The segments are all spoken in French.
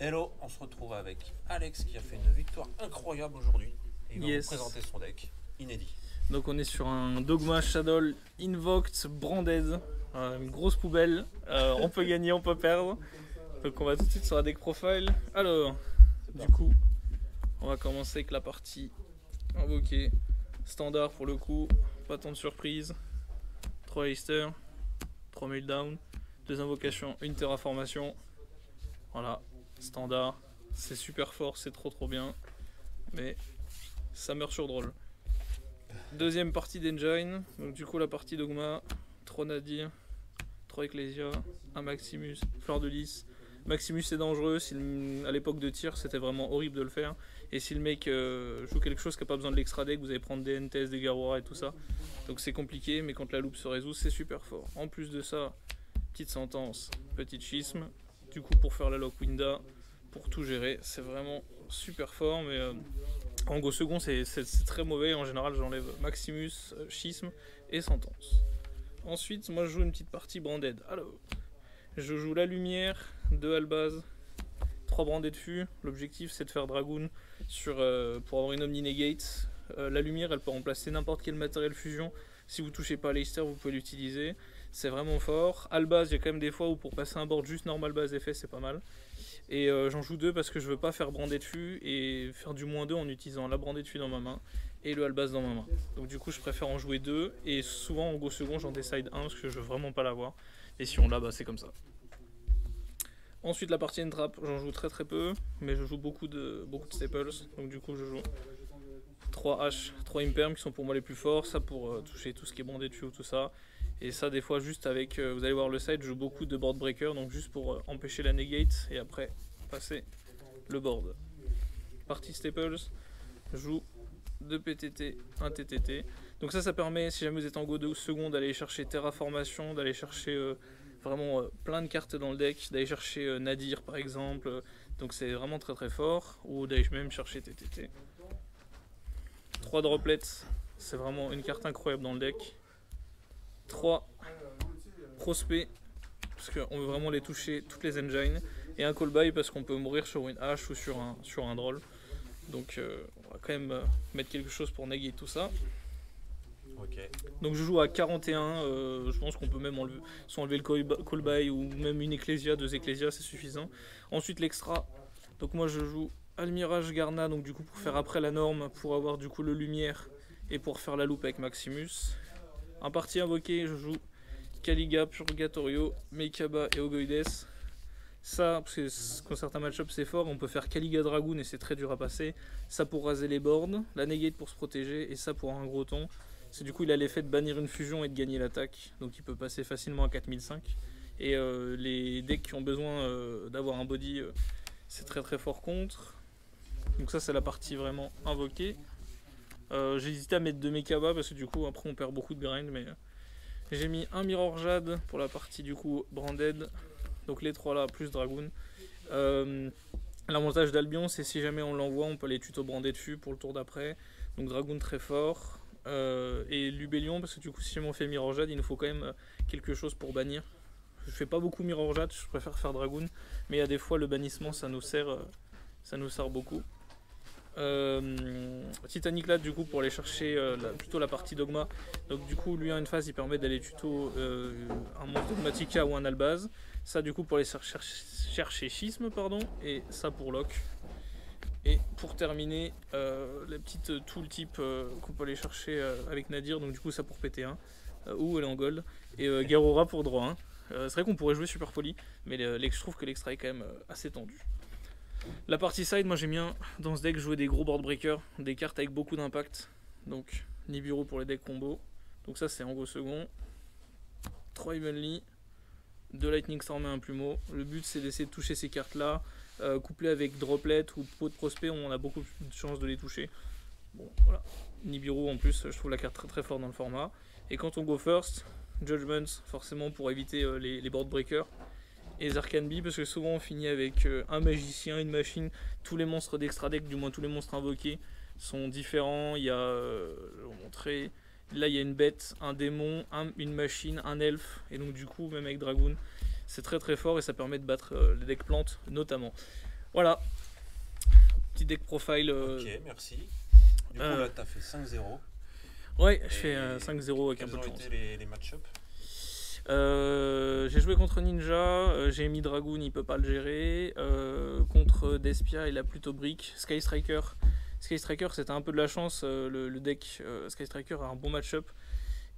Hello, on se retrouve avec Alex qui a fait une victoire incroyable aujourd'hui. Et il va vous Yes. présenter son deck inédit. Donc on est sur un Dogma Shadow Invoked Branded. Une grosse poubelle. On peut gagner, on peut perdre. Donc on va tout de suite sur la deck profile. Alors, du coup, on va commencer avec la partie invoquée. Standard pour le coup. Pas tant de surprise. 3 Heister. 3 Meltdown. 2 invocations, une terraformation. Voilà, standard. C'est super fort, c'est trop bien. Mais ça meurt sur drôle. Deuxième partie d'Engine, donc du coup la partie Dogma, 3 Nadir, 3 Ecclesia, 1 Maximus, Fleur de Lys. Maximus c'est dangereux, à l'époque de tir c'était vraiment horrible de le faire. Et si le mec joue quelque chose qui n'a pas besoin de l'extra deck, vous allez prendre des NTS, des Garrois et tout ça. Donc c'est compliqué, mais quand la loupe se résout, c'est super fort. En plus de ça, petite sentence, petite schisme. Du coup pour faire la Lockwinda, pour tout gérer, c'est vraiment super fort, mais en go second, c'est très mauvais. En général, j'enlève Maximus, Schisme et Sentence. Ensuite, moi, je joue une petite partie Branded. Alors, je joue la lumière, 2 Albaz, 3 Branded de fût. L'objectif, c'est de faire Dragoon pour avoir une Omni Negate. La lumière, elle peut remplacer n'importe quel matériel fusion. Si vous touchez pas à l'Eister, vous pouvez l'utiliser. C'est vraiment fort. Albaz, il y a quand même des fois où pour passer un board juste normal base effet, c'est pas mal. Et j'en joue 2 parce que je veux pas faire brander de fût et faire du -2 en utilisant la brandée de fût dans ma main et le albaz dans ma main. Donc du coup je préfère en jouer 2 et souvent en go second j'en décide un parce que je veux vraiment pas l'avoir. Et si on l'a, bah c'est comme ça. Ensuite la partie Entrap, j'en joue très peu, mais je joue beaucoup de staples. Donc du coup je joue 3 H, 3 Imperm qui sont pour moi les plus forts, ça pour toucher tout ce qui est brandé de fût ou tout ça. Et ça des fois juste avec, vous allez voir le side, je joue beaucoup de board breaker, donc juste pour empêcher la negate et après passer le board. Partie staples, je joue 2 PTT, 1 TTT. Donc ça permet, si jamais vous êtes en go 2 secondes, d'aller chercher terraformation, d'aller chercher vraiment plein de cartes dans le deck, d'aller chercher Nadir par exemple. Donc c'est vraiment très fort, ou d'aller même chercher TTT. 3 droplets, c'est vraiment une carte incroyable dans le deck. 3 prospects, parce qu'on veut vraiment les toucher toutes les engines. Et un call by parce qu'on peut mourir sur une hache ou sur un droll. Donc on va quand même mettre quelque chose pour néguer tout ça. Ok. Donc je joue à 41, je pense qu'on peut même soit enlever le call by ou même une Ecclesia, 2 Ecclesia, c'est suffisant. Ensuite l'extra, donc moi je joue Almirage Garna, donc du coup pour faire après la norme, pour avoir du coup le lumière et pour faire la loupe avec Maximus. En partie invoquée, je joue Caliga, Purgatorio, Meikaba et Ogoides. Ça, parce que quand certains match-ups c'est fort, on peut faire Caliga Dragoon et c'est très dur à passer. Ça pour raser les boards, la negate pour se protéger et ça pour un gros ton. C'est du coup il a l'effet de bannir une fusion et de gagner l'attaque, donc il peut passer facilement à 4005. Et les decks qui ont besoin d'avoir un body, c'est très fort contre. Donc ça c'est la partie vraiment invoquée. J'ai hésité à mettre 2 Mekaba parce que du coup après on perd beaucoup de grind, mais j'ai mis un Mirror Jade pour la partie du coup Branded. Donc les 3 là plus Dragoon. L'avantage d'Albion c'est si jamais on l'envoie on peut les tuto brander dessus pour le tour d'après. Donc Dragoon très fort. Et Lubellion parce que du coup si jamais on fait Mirror Jade il nous faut quand même quelque chose pour bannir. Je fais pas beaucoup Mirror Jade, je préfère faire Dragoon. Mais il y a des fois le bannissement ça nous sert beaucoup. Titanic là du coup pour aller chercher plutôt la partie Dogma. Donc du coup lui en une phase il permet d'aller tuto un monstre Dogmatica ou un Albaz. Ça du coup pour aller chercher Schisme pardon. Et ça pour Lock. Et pour terminer la petite tooltip qu'on peut aller chercher avec Nadir. Donc du coup ça pour PT1 ou elle est en gold. Et Garora pour droit 1. C'est vrai qu'on pourrait jouer super poli, mais je trouve que l'extra est quand même assez tendu. La partie side, moi j'aime bien dans ce deck jouer des gros board breakers, des cartes avec beaucoup d'impact. Donc Nibiru pour les decks combo. Donc ça c'est en gros second. 3 Evenly, 2 Lightning Storm et un Plumeau. Le but c'est d'essayer de toucher ces cartes là, couplé avec Droplet ou Pot de Prospect, on a beaucoup de chances de les toucher. Bon voilà. Nibiru en plus, je trouve la carte très forte dans le format. Et quand on go first, Judgments forcément pour éviter les board breakers. Et Zarkan Bee parce que souvent on finit avec un magicien, une machine. Tous les monstres d'extra deck, du moins tous les monstres invoqués, sont différents. Il y a, je vais vous montrer, là il y a une bête, un démon, une machine, un elfe. Et donc du coup, même avec Dragoon, c'est très fort et ça permet de battre les decks plantes notamment. Voilà. Petit deck profile. Ok, merci. Du coup, là, tu as fait 5-0. Ouais, je fais 5-0 avec un peu de Quels ont chance. été les match-ups? J'ai joué contre Ninja, j'ai mis Dragoon, il peut pas le gérer. Contre Despia, il a plutôt brick. Sky Striker, c'était un peu de la chance. Le deck Sky Striker a un bon match-up.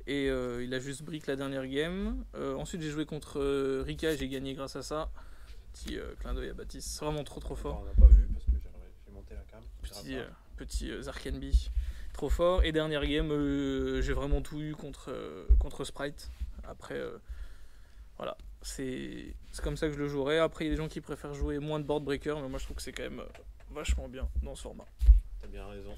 Et il a juste brick la dernière game. Ensuite, j'ai joué contre Rika et j'ai gagné grâce à ça. Petit clin d'œil à Baptiste, c'est vraiment trop fort. On n'a pas vu parce que j'ai monté la cam. Petit Zarkenby, trop fort. Et dernière game, j'ai vraiment tout eu contre Sprite. Après, voilà, c'est comme ça que je le jouerai. Après, il y a des gens qui préfèrent jouer moins de board breaker, mais moi je trouve que c'est quand même vachement bien dans ce format. T'as bien raison.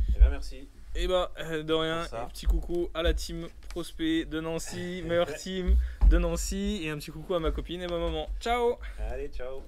Eh bien, merci. Et bah, de rien, et petit coucou à la team Prospect de Nancy, meilleure team de Nancy, et un petit coucou à ma copine et ma maman. Ciao! Allez, ciao!